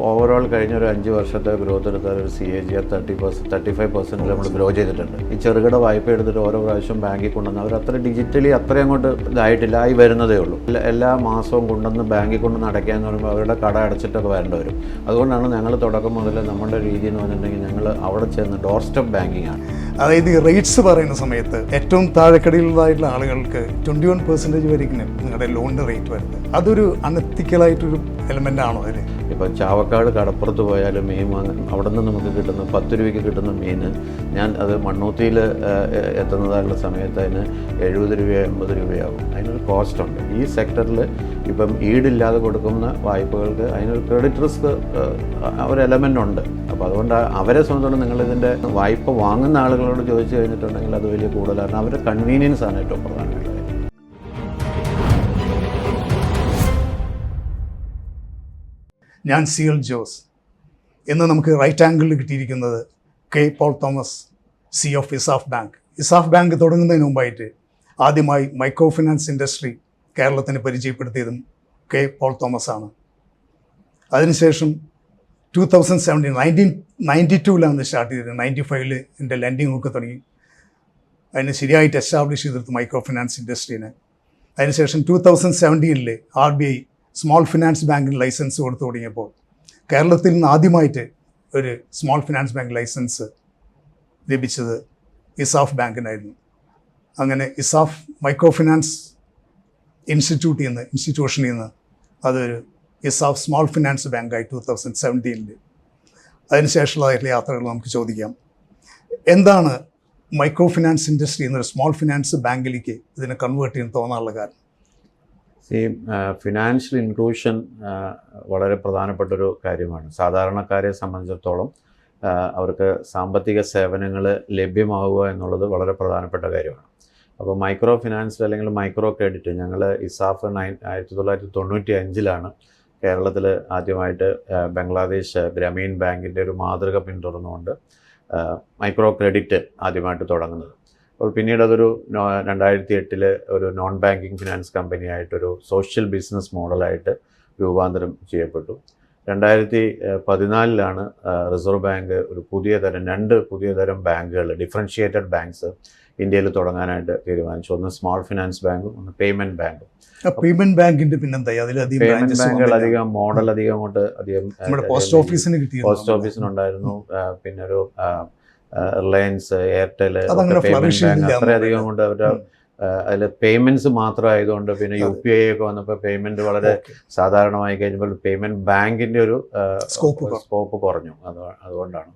Overall കഴിഞ്ഞ ഒരു 5 വർഷത്തെ ഗ്രോത്ത് എടുത്താൽ ഒരു CAGR 35% നമ്മൾ ഗ്രോ ചെയ്തിട്ടുണ്ട്. ഈ ചെറുകിട വായ്പ എടുത്തിട്ട് ഓരോ പ്രാവശ്യം ബാങ്കിൽ കൊണ്ടുവന്ന് അവർ അത്ര ഡിജിറ്റലി അത്രയും അങ്ങോട്ട് ഇതായിട്ടില്ല, ആയി വരുന്നതേ ഉള്ളൂ. എല്ലാ മാസവും കൊണ്ടുവന്ന് ബാങ്കിൽ കൊണ്ടുവന്ന് അടയ്ക്കാന്ന് പറയുമ്പോൾ അവരുടെ കട അടച്ചിട്ടൊക്കെ വരേണ്ടി വരും. അതുകൊണ്ടാണ് ഞങ്ങൾ തുടക്കം മുതൽ നമ്മുടെ രീതി എന്ന് പറഞ്ഞിട്ടുണ്ടെങ്കിൽ ഞങ്ങൾ അവിടെ ചെന്ന് ഡോർ സ്റ്റെപ്പ് ബാങ്കിങ് ആണ്. അതായത് ഈ റേറ്റ്സ് പറയുന്ന സമയത്ത് ഏറ്റവും താഴെക്കടിയിലുള്ളതായിട്ടുള്ള ആളുകൾക്ക് 21% വരെയും നിങ്ങളുടെ ലോണിൻ്റെ റേറ്റ് വരുന്നത് അതൊരു അൺഎത്തിക്കലായിട്ടൊരു എലമെൻ്റ് ആണോ അതിൽ? ഇപ്പോൾ ചാവക്കാട് കടപ്പുറത്ത് പോയാലും മീൻ വാങ്ങാൻ അവിടെ നിന്ന് നമുക്ക് കിട്ടുന്ന 10 രൂപയ്ക്ക് കിട്ടുന്ന മീൻ ഞാൻ അത് മണ്ണൂത്തിയിൽ എത്തുന്നതായുള്ള സമയത്ത് അതിന് 70 രൂപയോ 80 രൂപയാകും. അതിനൊരു കോസ്റ്റ് ഉണ്ട്. ഈ സെക്ടറിൽ ഇപ്പം ഈടില്ലാതെ കൊടുക്കുന്ന വായ്പകൾക്ക് അതിനൊരു ക്രെഡിറ്റ് റിസ്ക് ഒരു എലമെൻ്റ് ഉണ്ട്. അപ്പോൾ അതുകൊണ്ട് അവരെ സംബന്ധിച്ചിടത്തോളം നിങ്ങളിതിൻ്റെ വായ്പ വാങ്ങുന്ന ആളുകളോട് ചോദിച്ചു കഴിഞ്ഞിട്ടുണ്ടെങ്കിൽ അത് വലിയ കൂടുതലാണ്. അവരുടെ കൺവീനിയൻസ് ആണ് ഏറ്റവും പ്രധാനമായിട്ടുള്ളത്. ഞാൻ CL ജോസ്. ഇന്ന് നമുക്ക് റൈറ്റ് ആംഗിളിൽ കിട്ടിയിരിക്കുന്നത് K. Paul Thomas, CEO of ESAF bank. ESAF bank തുടങ്ങുന്നതിന് മുമ്പായിട്ട് ആദ്യമായി മൈക്രോ ഫിനാൻസ് ഇൻഡസ്ട്രി കേരളത്തിന് പരിചയപ്പെടുത്തിയതും K. പോൾ തോമസ് ആണ്. അതിനുശേഷം 1992 സ്റ്റാർട്ട് ചെയ്തത്. 95 എൻ്റെ ലെൻഡിങ് ഒക്കെ തുടങ്ങി. അതിന് ശരിയായിട്ട് എസ്റ്റാബ്ലിഷ് ചെയ്തെടുത്ത് മൈക്രോ ഫിനാൻസ് ഇൻഡസ്ട്രീനെ. അതിനുശേഷം 2017 RBI സ്മോൾ ഫിനാൻസ് ബാങ്കിന് ലൈസൻസ് കൊടുത്തു തുടങ്ങിയപ്പോൾ കേരളത്തിൽ നിന്ന് ആദ്യമായിട്ട് ഒരു സ്മോൾ ഫിനാൻസ് ബാങ്ക് ലൈസൻസ് ലഭിച്ചത് ഇസാഫ് ബാങ്കിനായിരുന്നു. അങ്ങനെ ഇസാഫ് മൈക്രോ ഫിനാൻസ് ഇൻസ്റ്റിറ്റ്യൂഷനിൽ നിന്ന് അതൊരു ഇസാഫ് സ്മോൾ ഫിനാൻസ് ബാങ്കായി 2017. അതിനുശേഷമുള്ളതായിട്ടുള്ള യാത്രകൾ നമുക്ക് ചോദിക്കാം. എന്താണ് മൈക്രോ ഫിനാൻസ് ഇൻഡസ്ട്രി എന്നൊരു സ്മോൾ ഫിനാൻസ് ബാങ്കിലേക്ക് ഇതിനെ കൺവേർട്ട് ചെയ്യാൻ തോന്നാനുള്ള കാരണം? ഈ ഫിനാൻഷ്യൽ ഇൻക്ലൂഷൻ വളരെ പ്രധാനപ്പെട്ടൊരു കാര്യമാണ്. സാധാരണക്കാരെ സംബന്ധിച്ചിടത്തോളം അവർക്ക് സാമ്പത്തിക സേവനങ്ങൾ ലഭ്യമാവുക എന്നുള്ളത് വളരെ പ്രധാനപ്പെട്ട കാര്യമാണ്. അപ്പോൾ മൈക്രോ ഫിനാൻസിൽ അല്ലെങ്കിൽ മൈക്രോ ക്രെഡിറ്റ് ഞങ്ങൾ ഇസാഫ് 1995 കേരളത്തിൽ ആദ്യമായിട്ട് ബംഗ്ലാദേശ് ഗ്രാമീൺ ബാങ്കിൻ്റെ ഒരു മാതൃക പിന്തുടർന്നുകൊണ്ട് മൈക്രോ ക്രെഡിറ്റ് ആദ്യമായിട്ട് തുടങ്ങുന്നത്. അപ്പോൾ പിന്നീട് അതൊരു 2008 ഒരു നോൺ ബാങ്കിങ് ഫിനാൻസ് കമ്പനിയായിട്ടൊരു സോഷ്യൽ ബിസിനസ് മോഡലായിട്ട് രൂപാന്തരം ചെയ്യപ്പെട്ടു. 2014 റിസർവ് ബാങ്ക് ഒരു രണ്ട് പുതിയ തരം ബാങ്കുകൾ, ഡിഫറൻഷിയേറ്റഡ് ബാങ്ക്സ് ഇന്ത്യയിൽ തുടങ്ങാനായിട്ട് തീരുമാനിച്ചു. ഒന്ന് സ്മോൾ ഫിനാൻസ് ബാങ്കും ഒന്ന് പേയ്മെൻറ്റ് ബാങ്കും. പേയ്മെന്റ് ബാങ്കിന്റെ പിന്നെന്താ പേയ്മെന്റ് ബാങ്കുകൾ അധികം അങ്ങോട്ട് പോസ്റ്റ് ഓഫീസിനുണ്ടായിരുന്നു. പിന്നെ ഒരു റിലയൻസ്, എയർടെൽ പേയ്മെന്റ് ബാങ്ക് അത്രയധികം കൊണ്ട് അവരുടെ അതിൽ പേയ്മെന്റ്സ് മാത്രമായതുകൊണ്ട് പിന്നെ UPI ഒക്കെ വന്നപ്പോൾ പേയ്മെന്റ് വളരെ സാധാരണമായി കഴിഞ്ഞപ്പോൾ പേയ്മെന്റ് ബാങ്കിന്റെ ഒരു സ്കോപ്പ് കുറഞ്ഞു. അതുകൊണ്ടാണ്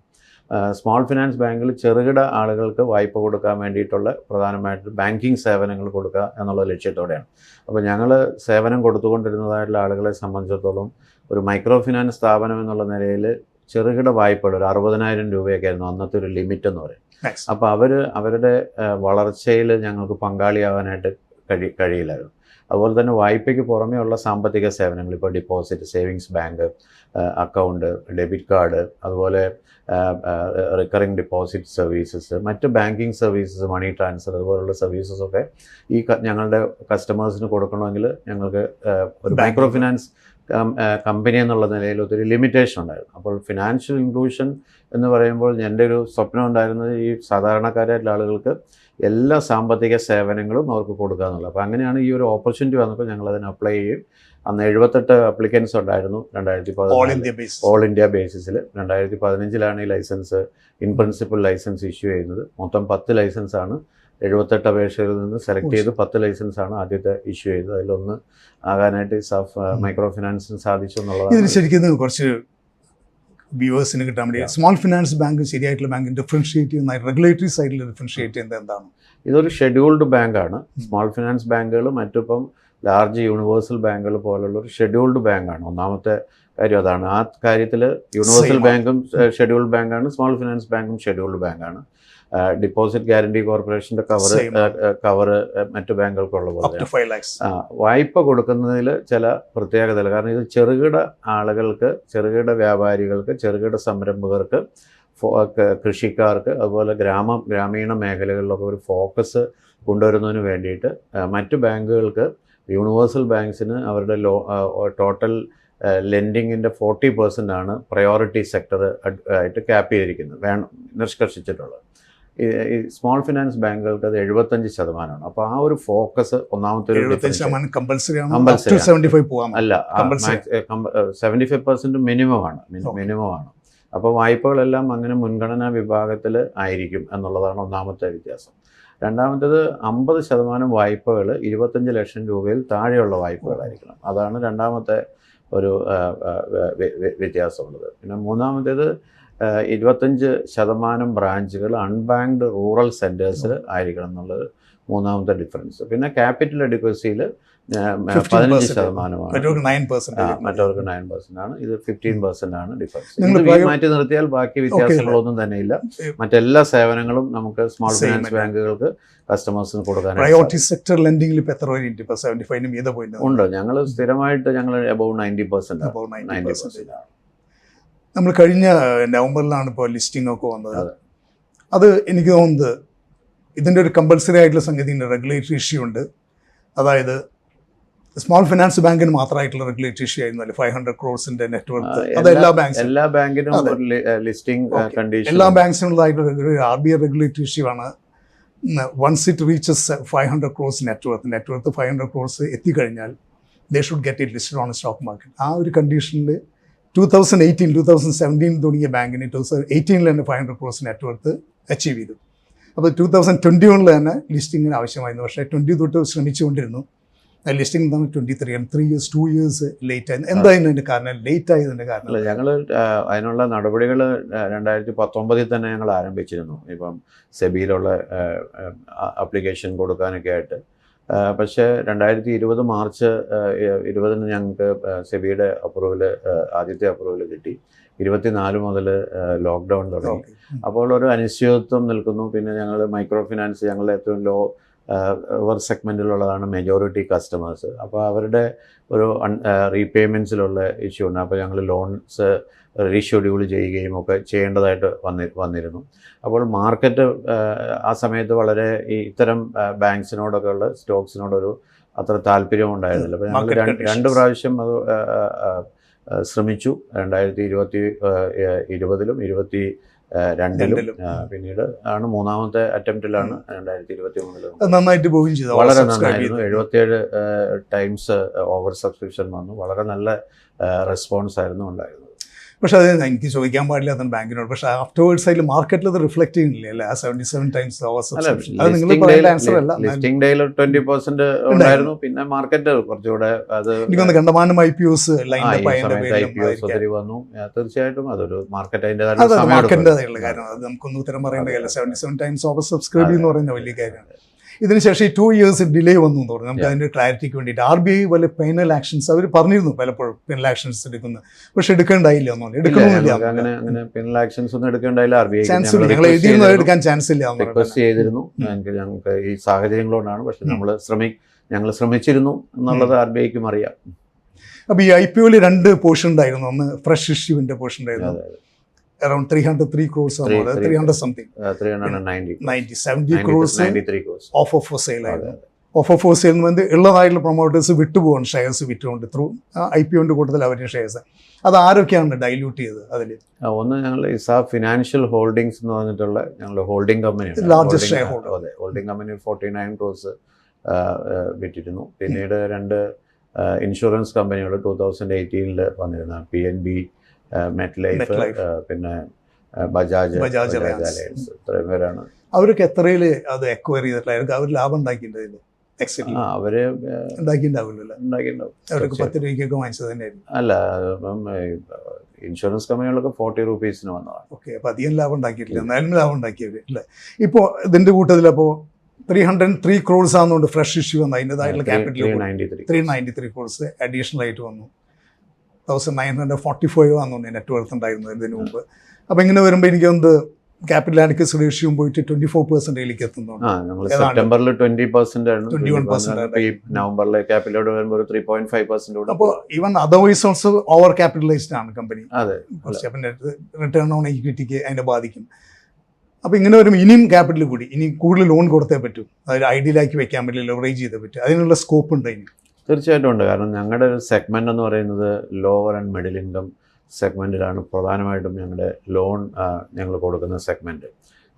സ്മോൾ ഫിനാൻസ് ബാങ്കിൽ ചെറുകിട ആളുകൾക്ക് വായ്പ കൊടുക്കാൻ വേണ്ടിയിട്ടുള്ള പ്രധാനമായിട്ട് ബാങ്കിങ് സേവനങ്ങൾ കൊടുക്കുക എന്നുള്ള ലക്ഷ്യത്തോടെയാണ്. അപ്പോൾ ഞങ്ങൾ സേവനം കൊടുത്തുകൊണ്ടിരുന്നതായിട്ടുള്ള ആളുകളെ സംബന്ധിച്ചിടത്തോളം ഒരു മൈക്രോ ഫിനാൻസ് സ്ഥാപനം എന്നുള്ള നിലയിൽ ചെറുകിട വായ്പകൾ ഒരു 60,000 രൂപയൊക്കെ ആയിരുന്നു അന്നത്തെ ഒരു ലിമിറ്റ് എന്ന് പറയും. അപ്പോൾ അവരുടെ വളർച്ചയിൽ ഞങ്ങൾക്ക് പങ്കാളിയാവാനായിട്ട് കഴിയില്ലായിരുന്നു. അതുപോലെ തന്നെ വായ്പയ്ക്ക് പുറമേ ഉള്ള സാമ്പത്തിക സേവനങ്ങൾ, ഇപ്പോൾ deposit, savings bank account, debit card, അതുപോലെ റിക്കറിംഗ് ഡിപ്പോസിറ്റ് സർവീസസ്, മറ്റ് ബാങ്കിങ് സർവീസസ്, മണി ട്രാൻസ്ഫർ, അതുപോലുള്ള സർവീസസൊക്കെ ഈ ഞങ്ങളുടെ കസ്റ്റമേഴ്സിന് കൊടുക്കണമെങ്കിൽ ഞങ്ങൾക്ക് ഒരു മൈക്രോ ഫിനാൻസ് കമ്പനി എന്നുള്ള നിലയിൽ ഒത്തിരി ലിമിറ്റേഷൻ ഉണ്ടായിരുന്നു. അപ്പോൾ ഫിനാൻഷ്യൽ ഇൻക്ലൂഷൻ എന്ന് പറയുമ്പോൾ എൻ്റെ ഒരു സ്വപ്നം ഉണ്ടായിരുന്നത് ഈ സാധാരണക്കാരായിട്ടുള്ള ആളുകൾക്ക് എല്ലാ സാമ്പത്തിക സേവനങ്ങളും അവർക്ക് കൊടുക്കുക എന്നുള്ളത്. അപ്പോൾ അങ്ങനെയാണ് ഈ ഒരു ഓപ്പർച്യൂണിറ്റി വന്നപ്പോൾ ഞങ്ങളതിന് അപ്ലൈ ചെയ്യും. അന്ന് 78 അപ്ലിക്കൻസ് ഉണ്ടായിരുന്നു 2014 ഓൾ ഇന്ത്യ ബേസിസിൽ. 2015 ഈ license in principle license issue ചെയ്യുന്നത്. മൊത്തം 10 ലൈസൻസാണ് 78 അപേക്ഷകളിൽ നിന്ന് സെലക്ട് ചെയ്ത് 10 ലൈസൻസാണ് ആദ്യത്തെ ഇഷ്യൂ ചെയ്തത്. അതിലൊന്ന് ആകാനായിട്ട് ഇസാഫ് മൈക്രോ ഫിനാൻസിന് സാധിച്ചു എന്നുള്ളതാണ്. ഇതിന് ശരിക്കും കുറച്ച് വ്യൂവേഴ്സിന് കിട്ടാൻ വേണ്ടി സ്മോൾ ഫിനാൻസ് ബാങ്ക് ശരിയായിട്ടുള്ള ബാങ്ക് ഡിഫറൻഷിയേറ്റ് ചെയ്യുന്ന റെഗുലേറ്ററി സൈഡിൽ ഡിഫറൻഷിയേറ്റ് ചെയ്യുന്നത് എന്താണ്? ഇതൊരു ഷെഡ്യൂൾഡ് ബാങ്കാണ്. സ്മോൾ ഫിനാൻസ് ബാങ്കുകൾ മറ്റിപ്പം ലാർജ് യൂണിവേഴ്സൽ ബാങ്കുകൾ പോലുള്ള ഒരു ഷെഡ്യൂൾഡ് ബാങ്കാണ്. ഒന്നാമത്തെ കാര്യം അതാണ്. ആ കാര്യത്തിൽ യൂണിവേഴ്സൽ ബാങ്കും ഷെഡ്യൂൾഡ് ബാങ്കാണ്, സ്മോൾ ഫിനാൻസ് ബാങ്കും ഷെഡ്യൂൾഡ് ബാങ്കാണ്. ഡിപ്പോസിറ്റ് ഗ്യാരണ്ടി കോർപ്പറേഷന്റെ കവർ മറ്റു ബാങ്കുകൾക്കുള്ള പോലെ വായ്പ കൊടുക്കുന്നതിൽ ചില പ്രത്യേകതകൾ. കാരണം ഇത് ചെറുകിട ആളുകൾക്ക്, ചെറുകിട വ്യാപാരികൾക്ക്, ചെറുകിട സംരംഭകർക്ക്, കൃഷിക്കാർക്ക്, അതുപോലെ ഗ്രാമീണ മേഖലകളിലൊക്കെ ഒരു ഫോക്കസ് കൊണ്ടുവരുന്നതിന് വേണ്ടിയിട്ട് മറ്റു ബാങ്കുകൾക്ക്, യൂണിവേഴ്സൽ ബാങ്ക്സിന് അവരുടെ ടോട്ടൽ ലെൻഡിങ്ങിൻ്റെ 40% ആണ് പ്രയോറിറ്റി സെക്ടർ ആയിട്ട് ക്യാപ്പ് ചെയ്തിരിക്കുന്നത്, നിഷ്കർഷിച്ചിട്ടുള്ളത്. ഈ സ്മോൾ ഫിനാൻസ് ബാങ്കുകൾക്ക് അത് 75%. അപ്പോൾ ആ ഒരു ഫോക്കസ് ഒന്നാമത്തെ അല്ല, 75% മിനിമമാണ്. അപ്പോൾ വായ്പകളെല്ലാം അങ്ങനെ മുൻഗണനാ വിഭാഗത്തിൽ ആയിരിക്കും എന്നുള്ളതാണ് ഒന്നാമത്തെ വ്യത്യാസം. രണ്ടാമത്തേത് 50% വായ്പകൾ 25 ലക്ഷം രൂപയിൽ താഴെയുള്ള വായ്പകളായിരിക്കണം. അതാണ് രണ്ടാമത്തെ ഒരു വ്യത്യാസമുള്ളത്. പിന്നെ മൂന്നാമത്തേത് 25% ബ്രാഞ്ചുകൾ അൺബാങ്ക്ഡ് റൂറൽ സെൻറ്റേഴ്സിൽ ആയിരിക്കണം എന്നുള്ളത് മൂന്നാമത്തെ ഡിഫറൻസ്. പിന്നെ ക്യാപിറ്റൽ അഡിക്വസിയിൽ 15%, മറ്റവർക്ക് 9% ആണ്. ഇത് 15% ആണ് ഡിഫറൻസ്. ഇത് മാറ്റി നിർത്തിയാൽ ബാക്കി വ്യത്യാസങ്ങളൊന്നും തന്നെ ഇല്ല. മറ്റെല്ലാ സേവനങ്ങളും നമുക്ക് സ്മോൾ ഫിനാൻസ് ബാങ്കുകൾക്ക് കസ്റ്റമേഴ്സിന് കൊടുക്കാൻ. പ്രയോറിറ്റി സെക്ടർ ലെൻഡിംഗിൽ ഇപ്പോൾ എത്ര പോയിന്റ് 75 ഉണ്ട്? ഞങ്ങൾ സ്ഥിരമായിട്ട് above 90% ആണ്. നമ്മൾ കഴിഞ്ഞ നവംബറിലാണ് ഇപ്പോൾ ലിസ്റ്റിംഗ് ഒക്കെ വന്നത്. അത് എനിക്ക് തോന്നുന്നത് ഇതിൻ്റെ ഒരു കമ്പൽസറി ആയിട്ടുള്ള സംഗതിൻ്റെ റെഗുലേറ്ററി ഇഷ്യൂ ഉണ്ട്. അതായത് സ്മോൾ ഫിനാൻസ് ബാങ്കിന് മാത്രമായിട്ടുള്ള റെഗുലേറ്ററി ഇഷ്യൂ ആയിരുന്നു 500 crores നെറ്റ്വർക്ക്. അത് എല്ലാ ബാങ്കിനും ലിസ്റ്റിംഗ് കണ്ടീഷൻ, എല്ലാ ബാങ്ക്സിനുള്ളതായിട്ടുള്ള RBI റെഗുലേറ്ററി ഇഷ്യൂ ആണ്. Once it reaches 500 crores net worth 500 crores എത്തിക്കഴിഞ്ഞാൽ they should get it listed on stock market. ആ ഒരു കണ്ടീഷനിൽ 2017 തുടങ്ങിയ ബാങ്കിന് 2018 തന്നെ 500 crores നെറ്റ്വർക്ക് അച്ചീവ് ചെയ്തു. അപ്പോൾ 2021 തന്നെ ലിസ്റ്റിങ്ങിന് ആവശ്യമായിരുന്നു. പക്ഷേ 20 തൊട്ട് ശ്രമിച്ചുകൊണ്ടിരുന്നു. ലിസ്റ്റിംഗ് എന്താണ് 23 and 3 years 2 years ലേറ്റ് ആയിരുന്നു. എന്തായിരുന്നു അതിൻ്റെ കാരണം? ലേറ്റ് ആയതിൻ്റെ കാരണം ഞങ്ങൾ അതിനുള്ള നടപടികൾ 2019 തന്നെ ഞങ്ങൾ ആരംഭിച്ചിരുന്നു. ഇപ്പം സെബിയിലുള്ള ആപ്ലിക്കേഷൻ കൊടുക്കാനൊക്കെ ആയിട്ട്. പക്ഷേ 2020 മാർച്ച് 20 ഞങ്ങൾക്ക് സെബിയുടെ ആദ്യത്തെ അപ്രൂവൽ കിട്ടി. 24 മുതൽ ലോക്ക്ഡൗൺ തുടങ്ങി. അപ്പോൾ ഒരു അനിശ്ചിതത്വം നിൽക്കുന്നു. പിന്നെ ഞങ്ങൾ മൈക്രോ ഫിനാൻസ്, ഞങ്ങളുടെ ഏറ്റവും ലോ സെഗ്മെൻറ്റിലുള്ളതാണ് മെജോറിറ്റി കസ്റ്റമേഴ്സ്. അപ്പോൾ അവരുടെ ഒരു റീപേയ്മെൻറ്റ്സിലുള്ള ഇഷ്യൂ ഉണ്ട്. അപ്പോൾ ഞങ്ങൾ ലോൺസ് റീഷെഡ്യൂൾ ചെയ്യുകയും ഒക്കെ ചെയ്യേണ്ടതായിട്ട് വന്നിരുന്നു. അപ്പോൾ മാർക്കറ്റ് ആ സമയത്ത് വളരെ ഇത്തരം ബാങ്ക്സിനോടൊക്കെ ഉള്ള സ്റ്റോക്സിനോടൊരു അത്ര താല്പര്യം ഉണ്ടായിരുന്നില്ല. അപ്പോൾ ഞങ്ങൾ 2 പ്രാവശ്യം അത് ശ്രമിച്ചു. 2020 22 പിന്നീട് ആണ് മൂന്നാമത്തെ അറ്റംപ്റ്റിലാണ് 2023 നന്നായിട്ട് പോവുകയും ചെയ്തു. വളരെ നന്നായിരുന്നു. 77 times ഓവർ സബ്സ്ക്രിപ്ഷൻ വന്നു. വളരെ നല്ല റെസ്പോൺസ് ആയിരുന്നു ഉണ്ടായിരുന്നത്. പക്ഷെ അത് എനിക്ക് ചോദിക്കാൻ പാടില്ലാത്ത ബാങ്കിനോട്. പക്ഷെ ആഫ്റ്റർവേർഡ്സ് അതിൽ മാർക്കറ്റിൽ അത് റിഫ്ലക്ട് ചെയ്യുന്നില്ല. 77 times ഓവർ സബ്സ്ക്രിപ്ഷൻ അത് നിങ്ങൾ പറയുന്ന ആൻസർ അല്ല. ലിസ്റ്റിംഗ് ഡേയിൽ 20% ഉണ്ടായിരുന്നു. പിന്നെ മാർക്കറ്റ് കുറച്ചുകൂടെ അത് എനിക്കൊന്ന് കണ്ടമാനം IPOs ഒത്തിരി വന്നു. തീർച്ചയായിട്ടും അതൊരു മാർക്കറ്റിന്റെ മാർക്കറ്റിൻ്റെതായുള്ള കാര്യം. അത് നമുക്കൊന്നും ഉത്തരം പറയേണ്ട കാര്യമില്ല. 77 times ഓവർ സബ്സ്ക്രൈബ് എന്ന് പറയുന്ന വലിയ കാര്യമാണ്. ഇതിനുശേഷം 2 years ഡിലേ വന്നു എന്ന് പറഞ്ഞു. നമുക്ക് അതിൻ്റെ ക്ലാരിറ്റിക്ക് വേണ്ടിയിട്ട് RBI വല്ല പെനൽ ആക്ഷൻസ് അവർ പറഞ്ഞിരുന്നു, പലപ്പോഴും പെനൽ ആക്ഷൻസ് എടുക്കുന്നു. പക്ഷെ എടുക്കേണ്ടായില്ല ഒന്നും, എടുക്കണമെന്നില്ല. അങ്ങനെ പെനൽ ആക്ഷൻസ് ഒന്നും എടുക്കേണ്ടായില്ല. ചാൻസ് ഇല്ല. ഞങ്ങൾ എഴുതിയൊന്നും എടുക്കാൻ ചാൻസ് ഇല്ല. റിക്വസ്റ്റ് ചെയ്തിരുന്നു. ഞങ്ങൾക്ക് ഈ സാഹചര്യങ്ങളോടാണ്. പക്ഷെ ഞങ്ങൾ ശ്രമിച്ചിരുന്നു എന്നുള്ളത് RBIക്കും അറിയാം. അപ്പോൾ ഈ IPOയിൽ 2 പോർഷൻ ഉണ്ടായിരുന്നു. ഒന്ന് ഫ്രഷ് ഇഷ്യൂവിൻ്റെ പോർഷൻ ഉണ്ടായിരുന്നു. around 303 crores or 300 something 70 crores offer for sale ആയിരുന്നു. ഓഫർ ഫോർ സെയിൽ എന്ന് ഉള്ളതായിട്ടുള്ള പ്രൊമോട്ടേഴ്സ് വിട്ടുപോകണം, ഷെയർസ് വിറ്റുകൊണ്ട് ത്രൂ IPOൻ്റെ കൂട്ടത്തിൽ അവരുടെ ഷെയർസ്. അത് ആരൊക്കെയാണ് ഡൈല്യൂട്ട് ചെയ്തത്? അതിൽ ഒന്ന് ഞങ്ങൾ ഇസാഫ് ഫിനാൻഷ്യൽ ഹോൾഡിങ്സ് എന്ന് പറഞ്ഞിട്ടുള്ള ഞങ്ങളുടെ ഹോൾഡിംഗ് കമ്പനിയാണ്. Largest share holder. അതെ, ഹോൾഡിംഗ് കമ്പനി 49 crores വിറ്റിരുന്നു. പിന്നീട് 2 ഇൻഷുറൻസ് കമ്പനികൾ 2018 വന്നിരുന്ന PNB, MetLife, പിന്നെ ബജാജ് അലയൻസ്. ഇത്രയും പേരാണ്. അവർക്ക് എത്രയിൽ അത് എക്വയർ ചെയ്തിട്ടില്ല? അവർ ലാഭം ഉണ്ടാക്കിയിട്ടുണ്ട്. അവര് ഉണ്ടാക്കിയിട്ടുണ്ടാവില്ലല്ലോ. അവർക്ക് 10 രൂപയ്ക്കൊക്കെ വാങ്ങിച്ചത് തന്നെയായിരുന്നു. അല്ല, ഇൻഷുറൻസ് കമ്പനികളൊക്കെ 40 rupees വന്നതാണ്. ഓക്കെ, അപ്പോൾ അധികം ലാഭം ഉണ്ടാക്കിയിട്ടില്ല. എന്നാലും ലാഭം ഉണ്ടാക്കിയവർ അല്ലേ. ഇപ്പോൾ ഇതിൻ്റെ കൂട്ടത്തിൽ അപ്പോൾ 303 crores ആണെന്നുകൊണ്ട് ഫ്രഷ് ഇഷ്യൂ വന്നു. അതിൻ്റെതായിട്ടുള്ള ക്യാപിറ്റൽ 393 crores അഡീഷണൽ ആയിട്ട് വന്നു. 1945 ആണെന്നുണ്ട് നെറ്റ്വർക്ക് ഉണ്ടായിരുന്നത് ഇതിന് മുമ്പ്. അപ്പോൾ ഇങ്ങനെ വരുമ്പോൾ എനിക്ക് തോന്നുന്നത് ക്യാപിറ്റൽ അഡിക്വസി റേഷ്യോയും പോയിട്ട് 24%ലേക്ക് എത്തുന്നുണ്ട്. സെപ്റ്റംബറിൽ 20%, നവംബറിലെ ക്യാപിറ്റലോട് വരുമ്പോൾ 3.5%. അപ്പോൾ even otherwise also over capitalised ആണ് കമ്പനി. അതെ, റിട്ടേൺ ഓൺ ഇക്വിറ്റിക്ക് അതിനെ ബാധിക്കും. അപ്പോൾ ഇങ്ങനെ വരുമ്പോൾ ഇനിയും ക്യാപിറ്റൽ കൂടി ഇനി കൂടുതൽ ലോൺ കൊടുത്തേ പറ്റും. അതായത് ഐഡിയലാക്കി വെക്കാൻ പറ്റില്ല, ലെവറേജ് ചെയ്തേ പറ്റും. അതിനുള്ള സ്കോപ്പ് ഉണ്ട് ഇനി. തീർച്ചയായിട്ടും ഉണ്ട്. കാരണം ഞങ്ങളുടെ ഒരു സെഗ്മെൻ്റ് എന്ന് പറയുന്നത് ലോവർ ആൻഡ് മിഡിൽ ഇൻകം സെഗ്മെൻറ്റിലാണ് പ്രധാനമായിട്ടും ഞങ്ങളുടെ ലോൺ ഞങ്ങൾ കൊടുക്കുന്ന സെഗ്മെൻറ്റ്.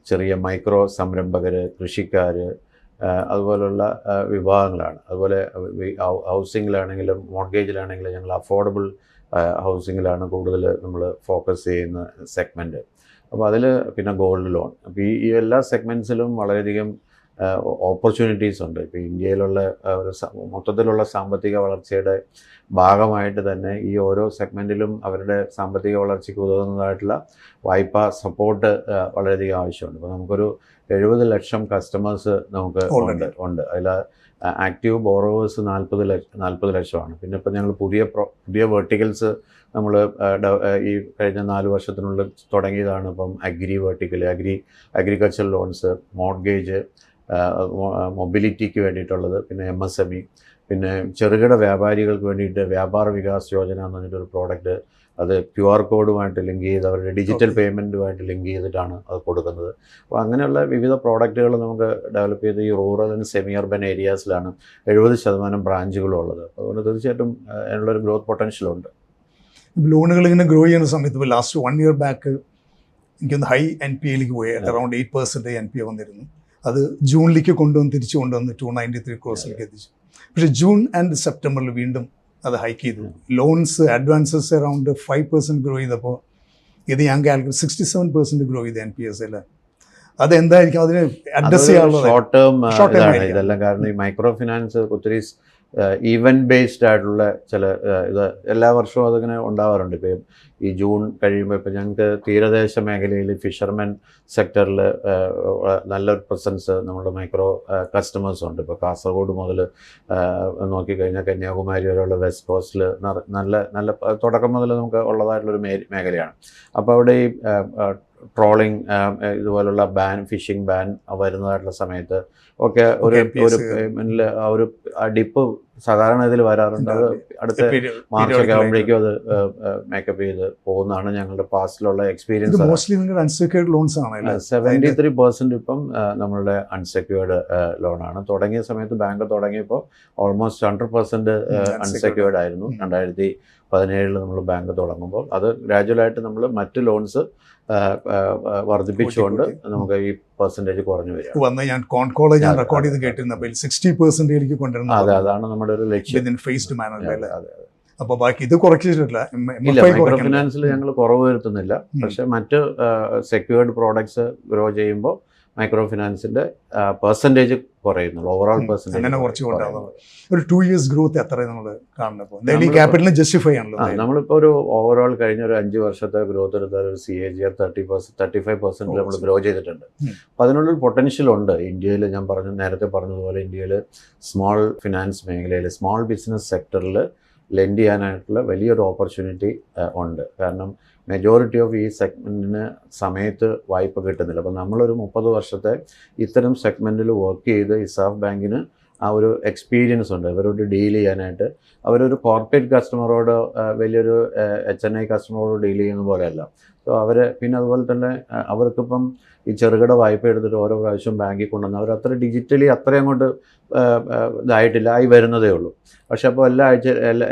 ചെറിയ മൈക്രോ സംരംഭകർ, കൃഷിക്കാർ, അതുപോലുള്ള വിഭാഗങ്ങളാണ്. അതുപോലെ ഹൗസിങ്ങിലാണെങ്കിലും മോർഗേജിലാണെങ്കിലും ഞങ്ങൾ അഫോർഡബിൾ ഹൗസിങ്ങിലാണ് കൂടുതൽ നമ്മൾ ഫോക്കസ് ചെയ്യുന്ന സെഗ്മെൻറ്റ്. അപ്പോൾ അതിൽ പിന്നെ ഗോൾഡ് ലോൺ, അപ്പോൾ ഈ എല്ലാ സെഗ്മെൻറ്റ്സിലും വളരെയധികം ഓപ്പർച്യൂണിറ്റീസ് ഉണ്ട്. ഇപ്പോൾ ഇന്ത്യയിലുള്ള ഒരു മൊത്തത്തിലുള്ള സാമ്പത്തിക വളർച്ചയുടെ ഭാഗമായിട്ട് തന്നെ ഈ ഓരോ സെഗ്മെൻറ്റിലും അവരുടെ സാമ്പത്തിക വളർച്ചയ്ക്ക് ഉതകുന്നതായിട്ടുള്ള വായ്പാ സപ്പോർട്ട് വളരെയധികം ആവശ്യമുണ്ട്. അപ്പോൾ നമുക്കൊരു 70 ലക്ഷം കസ്റ്റമേഴ്സ് നമുക്ക് ഉണ്ട്. അതിൽ ആക്റ്റീവ് ബോറോവേഴ്സ് 40 ലക്ഷമാണ്. പിന്നെ ഇപ്പോൾ ഞങ്ങൾ പുതിയ വെർട്ടിക്കൽസ് നമ്മൾ ഈ കഴിഞ്ഞ 4 വർഷത്തിനുള്ളിൽ തുടങ്ങിയതാണ്. ഇപ്പം agri vertical, agriculture loans, mortgage, മൊബിലിറ്റിക്ക് വേണ്ടിയിട്ടുള്ളത്, പിന്നെ MSME, പിന്നെ ചെറുകിട വ്യാപാരികൾക്ക് വേണ്ടിയിട്ട് വ്യാപാര വികാസ് യോജന എന്ന് പറഞ്ഞിട്ടൊരു പ്രോഡക്റ്റ്, അത് QR കോഡുമായിട്ട് ലിങ്ക് ചെയ്ത് അവരുടെ ഡിജിറ്റൽ പേയ്മെൻറ്റുമായിട്ട് ലിങ്ക് ചെയ്തിട്ടാണ് അത് കൊടുക്കുന്നത്. അപ്പോൾ അങ്ങനെയുള്ള വിവിധ പ്രോഡക്റ്റുകൾ നമുക്ക് ഡെവലപ്പ് ചെയ്ത് ഈ റൂറൽ ആൻഡ് സെമി അർബൻ ഏരിയാസിലാണ് 70% ബ്രാഞ്ചുകളും ഉള്ളത്. അതുകൊണ്ട് തീർച്ചയായിട്ടും അതിനുള്ളൊരു ഗ്രോത്ത് പൊട്ടൻഷ്യലുണ്ട്. ലോണുകൾ ഇങ്ങനെ ഗ്രോ ചെയ്യുന്ന സമയത്ത് ഇപ്പോൾ ലാസ്റ്റ് 1 ഇയർ ബാക്ക് എനിക്കൊന്ന് ഹൈ NPA പോയി, അറൗണ്ട് 8% NPA വന്നിരുന്നു. അത് ജൂണിലേക്ക് തിരിച്ചു കൊണ്ടുവന്ന് 293 ക്രോസിലേക്ക് എത്തിച്ചു. പക്ഷേ ജൂൺ ആൻഡ് സെപ്റ്റംബറിൽ വീണ്ടും അത് ഹൈക്ക് ചെയ്തു. ലോൺസ് അഡ്വാൻസസ് അറൗണ്ട് 5% ഗ്രോ ചെയ്തപ്പോൾ ഇത് ഞാൻ കാൽക്കുലേറ്റ് 67% ഗ്രോ ചെയ്ത് NPAs അല്ലേ. അതെന്തായിരിക്കും അതിന് അഡ്രസ് ചെയ്യാനുള്ളത്? ഷോർട്ട് ടേം ഇതെല്ലാം. കാരണം ഈ മൈക്രോ ഫിനാൻസ് ഒത്തിരി ഈവൻറ്റ് ബേസ്ഡ് ആയിട്ടുള്ള ചില ഇത് എല്ലാ വർഷവും അതിങ്ങനെ ഉണ്ടാവാറുണ്ട്. ഇപ്പോൾ ഈ ജൂൺ കഴിയുമ്പോൾ ഇപ്പോൾ ഞങ്ങൾക്ക് തീരദേശ മേഖലയിൽ ഫിഷർമെൻ സെക്ടറിൽ നല്ലൊരു പ്രസൻസ് നമ്മുടെ മൈക്രോ കസ്റ്റമേഴ്സ് ഉണ്ട്. ഇപ്പോൾ കാസർഗോഡ് മുതൽ നോക്കിക്കഴിഞ്ഞാൽ കന്യാകുമാരി വരെയുള്ള വെസ്റ്റ് കോസ്റ്റിൽ നല്ല തുടക്കം മുതൽ നമുക്ക് ഉള്ളതായിട്ടുള്ളൊരു മേഖലയാണ്. അപ്പോൾ അവിടെ ഈ ട്രോളിങ് ഇതുപോലുള്ള ഫിഷിംഗ് ബാൻ വരുന്നതായിട്ടുള്ള സമയത്ത് ഒക്കെ ഒരു പേയ്മെൻറ്റിൽ ആ ഒരു ഡിപ്പ് സാധാരണ ഇതിൽ വരാറുണ്ട്. അത് അടുത്ത മാർച്ചൊക്കെ ആകുമ്പോഴേക്കും അത് മേക്കപ്പ് ചെയ്ത് പോകുന്നതാണ് ഞങ്ങളുടെ പാസ്റ്റിലുള്ള എക്സ്പീരിയൻസ്. 73% ഇപ്പം നമ്മളുടെ അൺസെക്യൂർഡ് ലോണാണ്. തുടങ്ങിയ സമയത്ത് ബാങ്ക് തുടങ്ങിയപ്പോൾ ഓൾമോസ്റ്റ് 100% അൺസെക്യൂർഡ് ആയിരുന്നു. 2017 നമ്മൾ ബാങ്ക് തുടങ്ങുമ്പോൾ അത് ഗ്രാജുവലായിട്ട് നമ്മൾ മറ്റ് ലോൺസ് വർദ്ധിപ്പിച്ചുകൊണ്ട് നമുക്ക് ഈ പെർസെൻറ്റേജ് കുറഞ്ഞു വരിക. ഞാൻ കോളേജ് ഞാൻ റെക്കോർഡ് ചെയ്ത് കേട്ടിരുന്നപ്പോൾ 60% കൊണ്ടുവരുന്നത്. അതെ, അതാണ് നമ്മുടെ ഒരു ലക്ഷ്യം. Phased manner. അപ്പോൾ ബാക്കി ഇത് കുറച്ചിട്ടില്ല. മൈക്രോ ഫിനാൻസിൽ ഞങ്ങൾ കുറവ് വരുത്തുന്നില്ല. പക്ഷേ മറ്റ് സെക്യൂർഡ് പ്രോഡക്ട്സ് ഗ്രോ ചെയ്യുമ്പോൾ മൈക്രോ ഫിനാൻസിന്റെ പെർസെൻറ്റേജ് കുറയുന്നുള്ളൂ. ഓവറോൾ പെർസെൻറ്റേജ് അങ്ങനെ കുറച്ച് കൊണ്ടാകുന്നത്. ഒരു 2 years ഗ്രോത്ത് എത്ര നമ്മൾ കാണുന്നത് ക്യാപിറ്റലിനെ ജസ്റ്റിഫൈ ആണല്ലോ. നമ്മളിപ്പോൾ ഒരു ഓവറോൾ കഴിഞ്ഞ ഒരു 5 വർഷത്തെ ഗ്രോത്ത് എടുത്താൽ ഒരു CAGR 35% നമ്മൾ ഗ്രോ ചെയ്തിട്ടുണ്ട്. അപ്പോൾ അതിനുള്ളൊരു പൊട്ടൻഷ്യൽ ഉണ്ട് ഇന്ത്യയിൽ. ഞാൻ നേരത്തെ പറഞ്ഞതുപോലെ ഇന്ത്യയിൽ സ്മോൾ ഫിനാൻസ് മേഖലയിൽ, സ്മോൾ ബിസിനസ് സെക്ടറിൽ ലെൻഡ് ചെയ്യാനായിട്ടുള്ള വലിയൊരു ഓപ്പർച്യൂണിറ്റി ഉണ്ട്. കാരണം മെജോറിറ്റി ഓഫ് ഈ സെഗ്മെൻറ്റിന് സമയത്ത് വായ്പ കിട്ടുന്നില്ല. അപ്പോൾ നമ്മളൊരു 30 വർഷത്തെ ഇത്തരം സെഗ്മെൻറ്റിൽ വർക്ക് ചെയ്ത് ഇസാഫ് ബാങ്കിന് ആ ഒരു എക്സ്പീരിയൻസ് ഉണ്ട്. അവരോട് ഡീൽ ചെയ്യാനായിട്ട് അവരൊരു കോർപ്പറേറ്റ് കസ്റ്റമറോട് വലിയൊരു HNI കസ്റ്റമറോട് ഡീൽ ചെയ്യുന്ന പോലെയല്ല. സോ അവർ പിന്നെ അതുപോലെ തന്നെ അവർക്കിപ്പം ഈ ചെറുകിട വായ്പ എടുത്തിട്ട് ഓരോ പ്രാവശ്യം ബാങ്കിൽ കൊണ്ടുവന്ന് അവർ ഡിജിറ്റലി അത്രയും അങ്ങോട്ട് ആയി വരുന്നതേ ഉള്ളൂ. പക്ഷെ അപ്പോൾ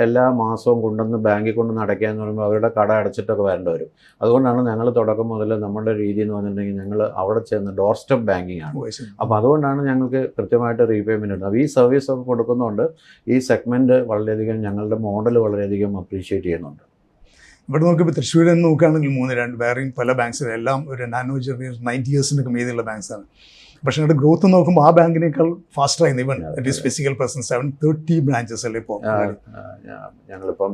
എല്ലാ മാസവും കൊണ്ടുവന്ന് ബാങ്കിൽ കൊണ്ടുവന്ന് അടയ്ക്കാന്ന് പറയുമ്പോൾ അവരുടെ കട അടച്ചിട്ടൊക്കെ വരേണ്ടി വരും. അതുകൊണ്ടാണ് ഞങ്ങൾ തുടക്കം മുതൽ നമ്മുടെ രീതി എന്ന് പറഞ്ഞിട്ടുണ്ടെങ്കിൽ ഞങ്ങൾ അവിടെ ചെന്ന് ഡോർ സ്റ്റെപ്പ് ബാങ്കിങ് ആണ്. അപ്പോൾ അതുകൊണ്ടാണ് ഞങ്ങൾക്ക് കൃത്യമായിട്ട് റീപേയ്മെൻറ്റ് ഉണ്ട്. അപ്പോൾ ഈ സർവീസ് ഒക്കെ കൊടുക്കുന്നതുകൊണ്ട് ഈ സെഗ്മെൻറ്റ് വളരെയധികം ഞങ്ങളുടെ മോഡൽ വളരെയധികം അപ്രീഷിയേറ്റ് ചെയ്യുന്നുണ്ട്. ഇവിടെ നോക്കിയപ്പോൾ തൃശ്ശൂരിൽ നിന്ന് നോക്കുകയാണെങ്കിൽ 2 വേറെയും പല ബാങ്ക്സും എല്ലാം ഒരു 90 ഇയേഴ്സിനൊക്കെ മീതിയുള്ള ബാങ്ക്സാണ്. പക്ഷേ നിങ്ങളുടെ ഗ്രോത്ത് നോക്കുമ്പോൾ ആ ബാങ്കിനേക്കാൾ ഫാസ്റ്റർ ആയിരുന്നു. Even it is physical presence 730 branches അല്ലേ ഇപ്പോൾ? ഞങ്ങളിപ്പം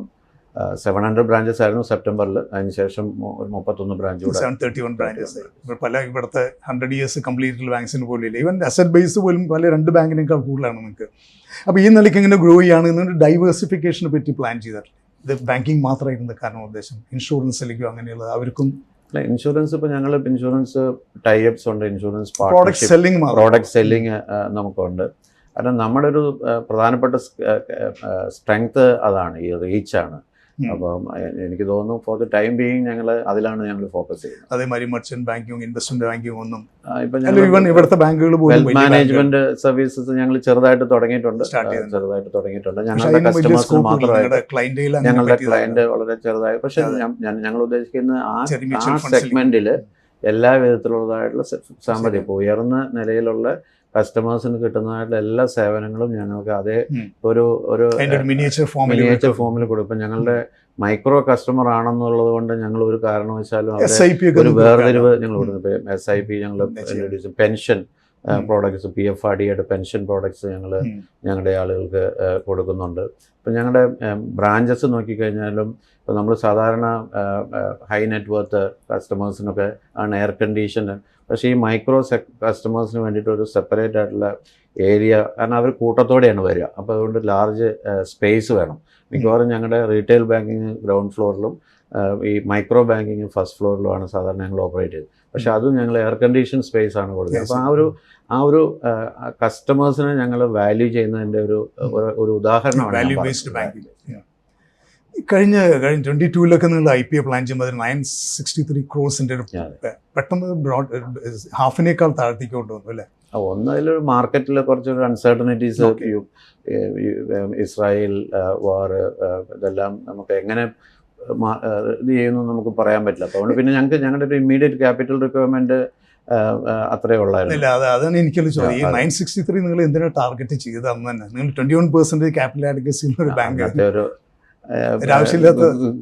700 ബ്രാഞ്ചസ് ആയിരുന്നു സെപ്റ്റംബറിൽ. അതിനുശേഷം ഒരു 31 ബ്രാഞ്ച് 731 ബ്രാഞ്ചസ്. പല ഇവിടുത്തെ 100 ഇയേഴ്സ് കംപ്ലീറ്റ് ബാങ്ക്സിന് പോലും ഇല്ല. ഈവൻ അസറ്റ് ബേസ് പോലും പല 2 ബാങ്കിനേക്കാൾ കൂടുതലാണ് നിങ്ങൾക്ക്. അപ്പോൾ ഈ നിലയ്ക്ക് ഇങ്ങനെ ഗ്രോ ചെയ്യുകയാണെന്നുണ്ട് ഡൈവേഴ്സിഫിക്കേഷനെ പറ്റി പ്ലാൻ ചെയ്തിട്ടില്ല. ഇത് ബാങ്കിങ് മാത്രമായിരുന്നു കാരണം ഉദ്ദേശം? ഇൻഷുറൻസിലേക്കോ അങ്ങനെയുള്ളത് അവർക്കും? ഇൻഷുറൻസ് ഇപ്പോൾ ഞങ്ങൾ ഇൻഷുറൻസ് ടൈപ്സ് ഉണ്ട്, ഇൻഷുറൻസ് പ്രോഡക്റ്റ് സെല്ലിങ് നമുക്കുണ്ട്. കാരണം നമ്മുടെ ഒരു പ്രധാനപ്പെട്ട സ്ട്രെങ്ത് അതാണ്, ഈ റീച്ചാണ്. അപ്പം എനിക്ക് തോന്നുന്നു ഫോർ ദ ടൈം ബീയിങ് ഞങ്ങൾ അതിലാണ് ഞങ്ങൾ ഫോക്കസ് ചെയ്യുന്നത്. അതേമാതിരി മെർച്ചന്റ് ബാങ്കിങ്, ഇൻവെസ്റ്റ്മെന്റ് ബാങ്കിങ് ഒന്നും ഇപ്പം ഇവിടുത്തെ ബാങ്കുകൾ മാനേജ്മെന്റ് സർവീസസ് ഞങ്ങൾ ചെറുതായിട്ട് തുടങ്ങിയിട്ടുണ്ട്. ഞങ്ങളുടെ കസ്റ്റമേഴ്സിന് മാത്രമായിട്ട് ഞങ്ങളുടെ ക്ലയന്റ് വളരെ ചെറുതായി. പക്ഷെ ഞങ്ങൾ ഉദ്ദേശിക്കുന്ന ആ സെഗ്മെന്റിൽ എല്ലാ വിധത്തിലുള്ളതായിട്ടുള്ള സാമ്പത്തികം ഇപ്പോൾ ഉയർന്ന നിലയിലുള്ള കസ്റ്റമേഴ്സിന് കിട്ടുന്നതായിട്ടുള്ള എല്ലാ സേവനങ്ങളും ഞങ്ങൾക്ക് അതേ ഒരു മിനിയേച്ചർ ഫോമിൽ കൊടുക്കും. ഞങ്ങളുടെ മൈക്രോ കസ്റ്റമർ ആണെന്നുള്ളത് കൊണ്ട് ഞങ്ങൾ ഒരു കാരണവശാലും ഒരു വേർതിരിവ് ഞങ്ങൾ കൊടുക്കുന്നു. SIP ഞങ്ങൾ പെൻഷൻ പ്രോഡക്ട്സ്, PFRDAയുടെ പെൻഷൻ പ്രോഡക്ട്സ് ഞങ്ങളുടെ ആളുകൾക്ക് കൊടുക്കുന്നുണ്ട്. ഇപ്പം ഞങ്ങളുടെ ബ്രാഞ്ചസ് നോക്കിക്കഴിഞ്ഞാലും ഇപ്പോൾ നമ്മൾ സാധാരണ ഹൈ നെറ്റ്വർത്ത് കസ്റ്റമേഴ്സിനൊക്കെ ആണ് എയർ കണ്ടീഷൻ. പക്ഷേ ഈ മൈക്രോ കസ്റ്റമേഴ്സിന് വേണ്ടിയിട്ട് ഒരു സെപ്പറേറ്റ് ആയിട്ടുള്ള ഏരിയ, കാരണം അവർ കൂട്ടത്തോടെയാണ് വരിക. അപ്പോൾ അതുകൊണ്ട് ലാർജ് സ്പേസ് വേണം. മിക്കവാറും ഞങ്ങളുടെ റീറ്റെയിൽ ബാങ്കിങ് ഗ്രൗണ്ട് ഫ്ലോറിലും ഈ മൈക്രോ ബാങ്കിങ് ഫസ്റ്റ് ഫ്ലോറിലുമാണ് സാധാരണ ഞങ്ങൾ ഓപ്പറേറ്റ് ചെയ്തത്. പക്ഷേ അതും ഞങ്ങൾ എയർ കണ്ടീഷൻ സ്പേസ് ആണ് കൊടുക്കുന്നത്. അപ്പോൾ ആ ഒരു കസ്റ്റമേഴ്സിനെ ഞങ്ങൾ വാല്യൂ ചെയ്യുന്നതിൻ്റെ ഒരു ഉദാഹരണമാണ്. കഴിഞ്ഞ 22-ലൊക്കെ നിങ്ങൾ IPO പ്ലാൻ ചെയ്യുമ്പോൾ 963 crores ഒരു പെട്ടെന്ന് ഹാഫിനേക്കാൾ താഴ്ത്തിക്ക് കൊണ്ടുവന്നു അല്ലേ? ഒന്നതിലൊരു മാർക്കറ്റിൽ കുറച്ചൊരു അൺസർട്ടനിറ്റീസ്, ഇസ്രായേൽ വാർ, ഇതെല്ലാം നമുക്ക് എങ്ങനെ ഇത് ചെയ്യുന്നു നമുക്ക് പറയാൻ പറ്റില്ല. അതുകൊണ്ട് പിന്നെ ഞങ്ങളുടെ ഒരു ഇമ്മീഡിയറ്റ് ക്യാപിറ്റൽ റിക്വയർമെന്റ് അത്രേ ഉള്ളായിരുന്നു. അതാണ് എനിക്കുള്ള ചോദ്യം. ഈ 963 നിങ്ങൾ എന്തിനാണ് ടാർഗറ്റ് ചെയ്തത്? അന്ന് തന്നെ നിങ്ങൾ 21% ക്യാപിറ്റൽ അഡ്വക്കസി ഒരു ബാങ്ക്,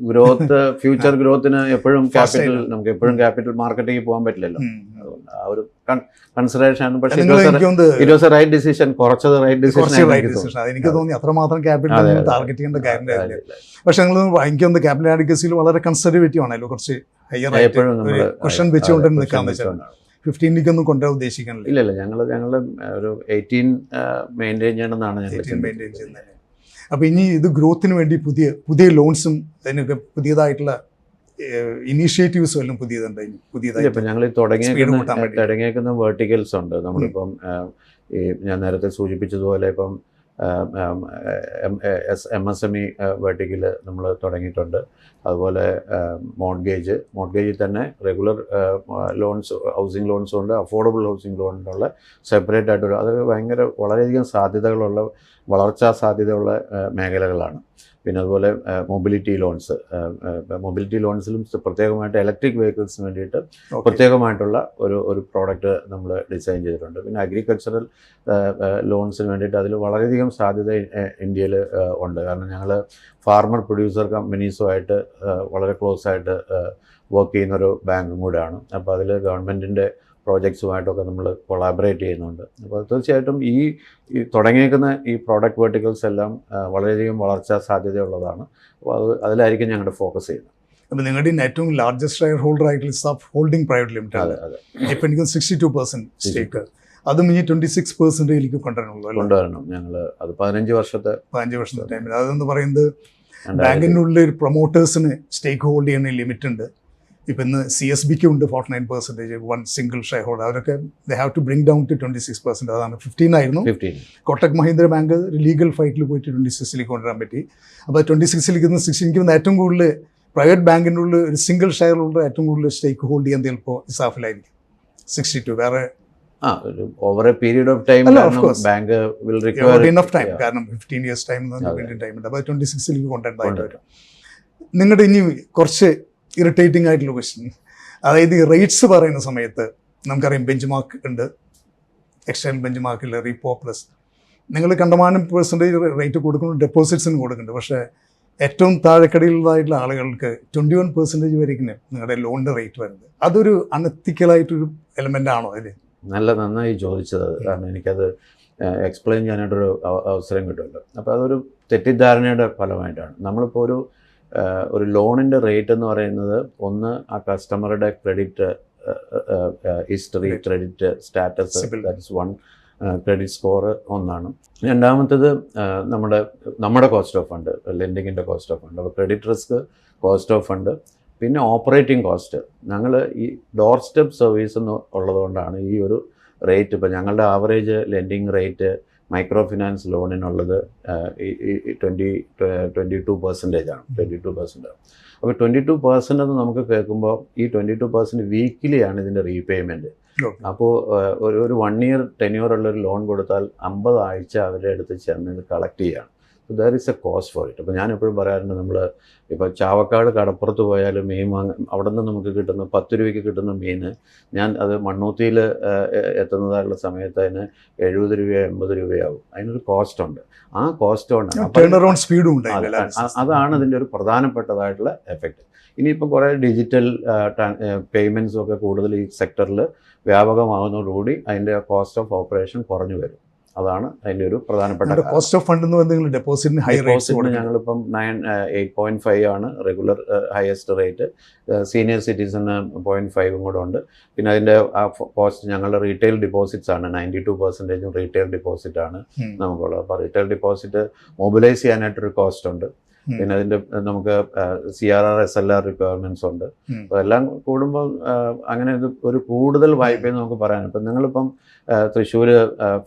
ഗ്രോത്ത്, ഫ്യൂച്ചർ ഗ്രോത്തിന് എപ്പോഴും ക്യാപിറ്റൽ, നമുക്ക് എപ്പോഴും ക്യാപിറ്റൽ മാർക്കറ്റിലേക്ക് പോകാൻ പറ്റില്ലല്ലോ. ആ ഒരു കൺസിഡറേഷൻ. പക്ഷേ it was a right decision. കുറച്ചത് റൈറ്റ് ഡിസിഷൻ. എനിക്ക് തോന്നി അത്രമാത്രം ക്യാപിറ്റൽ ടാർഗറ്റ് ചെയ്യേണ്ട കാര്യമില്ല. പക്ഷെ നിങ്ങൾ എനിക്കൊന്ന് ക്യാപിറ്റൽ അഡ്വക്കസിയിൽ വളരെ കൺസർവേറ്റീവ് ആണല്ലോ, കുറച്ച് ഹയർ ക്വസ്റ്റൻ വെച്ചുകൊണ്ട് നിൽക്കാന്ന് വെച്ചാൽ 15 ഒന്നും കൊണ്ടുവരാൻ ഉദ്ദേശിക്കണില്ല. ഇല്ലല്ല, ഞങ്ങളുടെ ഒരു 18 മെയിൻറ്റെയിൻ ചെയ്യണമെന്നാണ് ഞങ്ങൾ മെയിൻറ്റെയിൻ ചെയ്യുന്നത്. അപ്പോൾ ഇനി ഇത് ഗ്രോത്തിന് വേണ്ടി പുതിയ ലോൺസും അതിനൊക്കെ പുതിയതായിട്ടുള്ള ഇനീഷ്യേറ്റീവ്സും എല്ലാം പുതിയതായി ഇപ്പം ഞങ്ങൾ തുടങ്ങിയേക്കുന്ന വെർട്ടിക്കൽസ് ഉണ്ട്. നമ്മളിപ്പം ഈ ഞാൻ നേരത്തെ സൂചിപ്പിച്ചതുപോലെ ഇപ്പം MSME വെർട്ടിക്കൽ നമ്മൾ തുടങ്ങിയിട്ടുണ്ട്. അതുപോലെ മോർഗേജിൽ തന്നെ റെഗുലർ ലോൺസ്, ഹൗസിംഗ് ലോൺസും ഉണ്ട്, അഫോർഡബിൾ ഹൗസിംഗ് ലോണിനുള്ള സെപ്പറേറ്റ് ആയിട്ടൊരു, അത് വളരെയധികം സാധ്യതകളുള്ള, വളർച്ചാ സാധ്യതയുള്ള മേഖലകളാണ്. പിന്നെ അതുപോലെ മൊബിലിറ്റി ലോൺസിലും പ്രത്യേകമായിട്ട് ഇലക്ട്രിക് വെഹിക്കിൾസിന് വേണ്ടിയിട്ട് പ്രത്യേകമായിട്ടുള്ള ഒരു പ്രോഡക്റ്റ് നമ്മൾ ഡിസൈൻ ചെയ്തിട്ടുണ്ട്. പിന്നെ അഗ്രികൾച്ചറൽ ലോൺസിന് വേണ്ടിയിട്ട് അതിൽ വളരെയധികം സാധ്യത ഇന്ത്യയിൽ ഉണ്ട്. കാരണം ഞങ്ങൾ ഫാർമർ പ്രൊഡ്യൂസർ കമ്പനീസുമായിട്ട് വളരെ ക്ലോസ് ആയിട്ട് വർക്ക് ചെയ്യുന്നൊരു ബാങ്കും കൂടെയാണ്. അപ്പോൾ അതിൽ ഗവൺമെൻറ്റിൻ്റെ പ്രോജക്ട്സുമായിട്ടൊക്കെ നമ്മൾ കൊളാബറേറ്റ് ചെയ്യുന്നുണ്ട്. അപ്പോൾ തീർച്ചയായിട്ടും ഈ തുടങ്ങിയേക്കുന്ന ഈ പ്രോഡക്റ്റ് വെർട്ടിക്കൽസ് എല്ലാം വളരെയധികം വളർച്ചാ സാധ്യതയുള്ളതാണ്. അപ്പോൾ അതിലായിരിക്കും ഞങ്ങളുടെ ഫോക്കസ് ചെയ്യുന്നത്. അപ്പോൾ നിങ്ങളുടെ ഏറ്റവും ലാർജസ്റ്റ് ഷെയർ ഹോൾഡർ ആയിട്ടുള്ള സബ് ഹോൾഡിംഗ് പ്രൈവറ്റ് ലിമിറ്റഡ്, ഇപ്പോൾ എനിക്ക് 62% സ്റ്റേക്ക്, അതും ഇനി 26% കൊണ്ടുവരണം. ഞങ്ങൾ അത് 15 വർഷത്തെ ടൈമിൽ. അതെന്ന് പറയുന്നത് ബാങ്കിൻ്റെ ഉള്ളിൽ പ്രൊമോട്ടേഴ്സിന് സ്റ്റേക്ക് ഹോൾഡ് ചെയ്യുന്ന ലിമിറ്റ് ഉണ്ട്. ഇപ്പം ഇന്ന് CSBക്ക് ഉണ്ട് 49%, വൺ സിംഗിൾ ഷെയർ ഹോൾഡർ. അവരൊക്കെ they have to bring down to 26%. അതാണ് 15 ആയിരുന്നു. കോട്ടക് മഹീന്ദ്ര ബാങ്ക് ലീഗൽ ഫൈറ്റിൽ പോയിട്ട് 26 കൊണ്ടുവരാൻ പറ്റി. അപ്പോൾ 26 എനിക്ക് ഏറ്റവും കൂടുതൽ പ്രൈവറ്റ് ബാങ്കിൻ്റെ ഉള്ളിൽ ഒരു സിംഗിൾ ഷെയർ ഹോൾഡർ ഏറ്റവും കൂടുതൽ സ്റ്റേക്ക് ഹോൾഡ് ചെയ്യാൻ ചിലപ്പോൾ ഇസാഫിലായിരിക്കും 62. വേറെ over A period of time bank will require enough time, കാരണം 15 years ടൈം ഉണ്ട്. അപ്പോൾ 26 കൊണ്ടുവരേണ്ടതായിട്ട് വരും. നിങ്ങളുടെ ഇനി കുറച്ച് ഇറിറ്റേറ്റിംഗ് ആയിട്ടുള്ള ക്വസ്റ്റ്യൻ, അതായത് ഈ റേറ്റ്സ് പറയുന്ന സമയത്ത് നമുക്കറിയാം ബെഞ്ച് മാർക്ക് ഉണ്ട്, എക്സ്റ്റേണൽ ബെഞ്ച് മാർക്കിൽ റീപ്പോ പ്ലസ് നിങ്ങൾ കണ്ടമാനം പെർസെൻറ്റേജ് റേറ്റ് കൊടുക്കുന്നു, ഡെപ്പോസിറ്റ്സിന് കൊടുക്കുന്നുണ്ട്. പക്ഷേ ഏറ്റവും താഴെക്കടിയിലുള്ളതായിട്ടുള്ള ആളുകൾക്ക് 21% വരേക്കും നിങ്ങളുടെ ലോണിൻ്റെ റേറ്റ് വരുന്നത്. അതൊരു അൺഎത്തിക്കലായിട്ടൊരു എലമെൻ്റ് ആണോ അതിൽ? നന്നായി ചോദിച്ചത്. കാരണം എനിക്കത് എക്സ്പ്ലെയിൻ ചെയ്യാനായിട്ടൊരു അവസരം കിട്ടുമല്ലോ. അപ്പോൾ അതൊരു തെറ്റിദ്ധാരണയുടെ ഫലമായിട്ടാണ്. നമ്മളിപ്പോൾ ഒരു ലോണിൻ്റെ റേറ്റ് എന്ന് പറയുന്നത്, ഒന്ന് ആ കസ്റ്റമറുടെ credit history, credit status, that is one. Credit score ഒന്നാണ്. രണ്ടാമത്തേത് നമ്മുടെ കോസ്റ്റ് ഓഫ് ഫണ്ട്, ലെൻഡിങ്ങിൻ്റെ കോസ്റ്റ് ഓഫ് ഫണ്ട്. അപ്പോൾ credit risk, cost of fund, പിന്നെ ഓപ്പറേറ്റിംഗ് കോസ്റ്റ്. ഞങ്ങൾ ഈ ഡോർ സ്റ്റെപ്പ് സർവീസ് എന്ന് ഉള്ളതുകൊണ്ടാണ് ഈ ഒരു റേറ്റ്. ഇപ്പോൾ ഞങ്ങളുടെ average lending rate micro finance ലോണിനുള്ളത് 22% ആണ്. 22%. അപ്പോൾ 22% എന്ന് നമുക്ക് കേൾക്കുമ്പോൾ ഈ 22% വീക്കിലിയാണ് ഇതിൻ്റെ റീപേയ്മെൻറ്റ്. അപ്പോൾ ഒരു 1 year ടെന്യൂറുള്ളൊരു ലോൺ കൊടുത്താൽ 50 ആഴ്ച അവരുടെ അടുത്ത് ചെന്ന് ഇത് കളക്ട് ചെയ്യുകയാണ്. So there is A cost for it. അപ്പോൾ ഞാൻ എപ്പോഴും പറയാറുണ്ട്, നമ്മൾ ഇപ്പോൾ ചാവക്കാട് കടപ്പുറത്ത് പോയാൽ മീൻ അവിടെ നിന്ന് നമുക്ക് കിട്ടുന്ന 10 രൂപയ്ക്ക് കിട്ടുന്ന മീൻ, ഞാൻ അത് മണ്ണൂത്തിയിൽ എത്തുന്നതായുള്ള സമയത്ത് അതിന് 70 രൂപയോ 80 രൂപയാവും. അതിനൊരു കോസ്റ്റ് ഉണ്ട്. ആ കോസ്റ്റ് കൊണ്ടാണ് അതാണ് ഇതിൻ്റെ ഒരു പ്രധാനപ്പെട്ടതായിട്ടുള്ള എഫക്റ്റ്. ഇനിയിപ്പോൾ കുറേ ഡിജിറ്റൽ പേയ്മെൻറ്റ്സും ഒക്കെ കൂടുതൽ ഈ സെക്ടറിൽ വ്യാപകമാകുന്നതോടുകൂടി അതിൻ്റെ കോസ്റ്റ് ഓഫ് ഓപ്പറേഷൻ കുറഞ്ഞു വരും. അതാണ് അതിൻ്റെ ഒരു പ്രധാനപ്പെട്ട കോസ്റ്റ് ഓഫ് ഫണ്ട്. ഡെപ്പോസിറ്റിന് ഹൈ റേറ്റ് ഞങ്ങളിപ്പം 8.5 ആണ് റെഗുലർ ഹയസ്റ്റ് റേറ്റ്. സീനിയർ സിറ്റിസന് 0.5 കൂടെ ഉണ്ട്. പിന്നെ അതിൻ്റെ ആ കോസ്റ്റ് ഞങ്ങളുടെ റീറ്റെയിൽ ഡിപ്പോസിറ്റ്സ് ആണ്. 92% റീറ്റെയിൽ ഡിപ്പോസിറ്റ് ആണ് നമുക്കുള്ളത്. അപ്പോൾ റീറ്റെയിൽ ഡിപ്പോസിറ്റ് മൊബിലൈസ് ചെയ്യാനായിട്ടൊരു കോസ്റ്റ് ഉണ്ട്. പിന്നെ അതിൻ്റെ നമുക്ക് CRR SLR റിക്വയർമെൻറ്റ്സ് ഉണ്ട്. അപ്പോൾ എല്ലാം കൂടുമ്പോൾ അങ്ങനെ ഇത് ഒരു കൂടുതൽ വായ്പയെന്ന് നമുക്ക് പറയാൻ. ഇപ്പം നിങ്ങളിപ്പം തൃശ്ശൂർ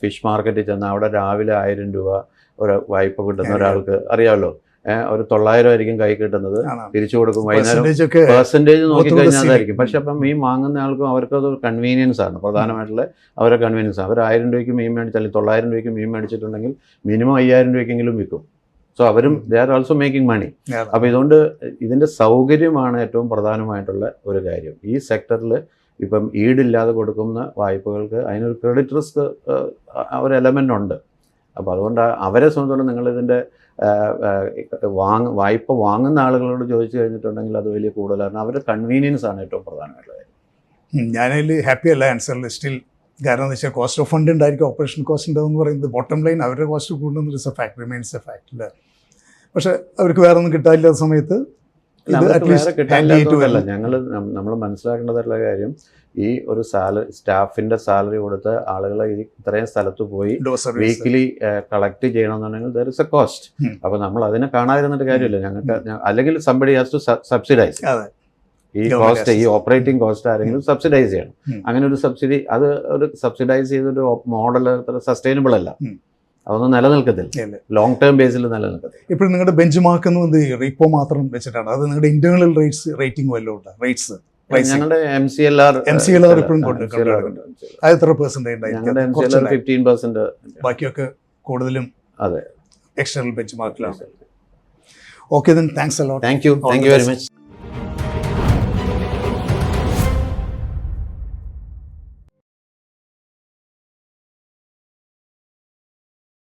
ഫിഷ് മാർക്കറ്റിൽ ചെന്നാൽ അവിടെ രാവിലെ 1000 രൂപ ഒരു വായ്പ കിട്ടുന്ന ഒരാൾക്ക് അറിയാമല്ലോ, ഒരു 900 ആയിരിക്കും കൈ കിട്ടുന്നത്. തിരിച്ചു കൊടുക്കും വൈകുന്നേരം. പെർസെൻറ്റേജ് നോക്കിക്കഴിഞ്ഞാൽ അതായിരിക്കും. പക്ഷെ അപ്പം മീൻ വാങ്ങുന്ന ആൾക്കും അവർക്കത് കൺവീനിയൻസ് ആണ്, പ്രധാനമായിട്ടുള്ള അവരുടെ കൺവീനിയൻസ്. അവർ 1000 രൂപയ്ക്ക് മീൻ മേടിച്ചാൽ 900 രൂപയ്ക്ക് മീൻ മേടിച്ചിട്ടുണ്ടെങ്കിൽ മിനിമം 5000 രൂപയ്ക്കെങ്കിലും വിൽക്കും. സോ അവരും they are also making money. അപ്പോൾ ഇതുകൊണ്ട് ഇതിൻ്റെ സൗകര്യമാണ് ഏറ്റവും പ്രധാനമായിട്ടുള്ള ഒരു കാര്യം. ഈ സെക്ടറിൽ ഇപ്പം ഈടില്ലാതെ കൊടുക്കുന്ന വായ്പകൾക്ക് അതിനൊരു ക്രെഡിറ്റ് റിസ്ക് ഒരു എലമെൻ്റ് ഉണ്ട്. അപ്പോൾ അതുകൊണ്ട് അവരെ സംബന്ധിച്ചിടത്തോളം നിങ്ങളിതിൻ്റെ വായ്പ വാങ്ങുന്ന ആളുകളോട് ചോദിച്ചു കഴിഞ്ഞിട്ടുണ്ടെങ്കിൽ അത് വലിയ കൂടുതലാണ്. അവരുടെ കൺവീനിയൻസ് ആണ് ഏറ്റവും പ്രധാനമായിട്ടുള്ള കാര്യം. ഞാനതിൽ ഹാപ്പി അല്ല ആൻസറിൽ സ്റ്റിൽ. കാരണം എന്താ വെച്ചാൽ കോസ്റ്റ് ഓഫ് ഫണ്ട് ഉണ്ടായിരിക്കും, ഓപ്പറേഷൻ കോസ്റ്റ് ഉണ്ടാകുമെന്ന് പറയുന്നത് ബോട്ടം ലൈൻ അവരുടെ കോസ്റ്റ് കൂടുന്നത് is A fact, remains A fact അല്ലേ. പക്ഷെ അവർക്ക് വേറെ ഒന്നും കിട്ടാനില്ലാത്ത സമയത്ത് നമ്മൾ മനസ്സിലാക്കേണ്ടതായിട്ടുള്ള കാര്യം, ഈ ഒരു സ്റ്റാഫിന്റെ സാലറി കൊടുത്ത് ആളുകളെ ഇത്രയും സ്ഥലത്ത് പോയി വീക്കിലി കളക്ട് ചെയ്യണമെന്നുണ്ടെങ്കിൽ ദർ ഇസ് എ കോസ്റ്റ്. അപ്പൊ നമ്മൾ അതിനെ കാണാതിരുന്നിട്ട് കാര്യമില്ല. ഞങ്ങൾക്ക് അല്ലെങ്കിൽ സംബഡി ഹാസ് ടു സബ്സിഡൈസ് ഈ കോസ്റ്റ്, ഈ ഓപ്പറേറ്റിംഗ് കോസ്റ്റ് ആരെങ്കിലും സബ്സിഡൈസ് ചെയ്യണം. അങ്ങനെ ഒരു സബ്സിഡി, അത് ഒരു സബ്സിഡൈസ് ചെയ്തൊരു മോഡൽ സസ്റ്റൈനബിൾ അല്ല, അതൊന്നും നിലനിൽക്കത്തില്ല, ലോങ് ടേം ബേസിൽ നിലനിൽക്കത്തില്ല. ഇപ്പോൾ നിങ്ങളുടെ ബെഞ്ച് മാർക്ക് എന്ന് റീപ്പോ മാത്രം വെച്ചിട്ടാണ്, അത് നിങ്ങളുടെ ഇന്റേണൽ റേറ്റിംഗ് വല്ലതും ഉണ്ട്? റേറ്റ്സ് ഞങ്ങളുടെ MCLR ഇപ്പോഴും അത് എത്ര പെർസെൻറ്റേജ്? ഞങ്ങളുടെ MCLR 15%. ബാക്കിയൊക്കെ കൂടുതലും അതെ എക്സ്റ്റേണൽ ബെഞ്ച് മാർക്കിലാണ്. Okay, thanks a lot. Thank you very much.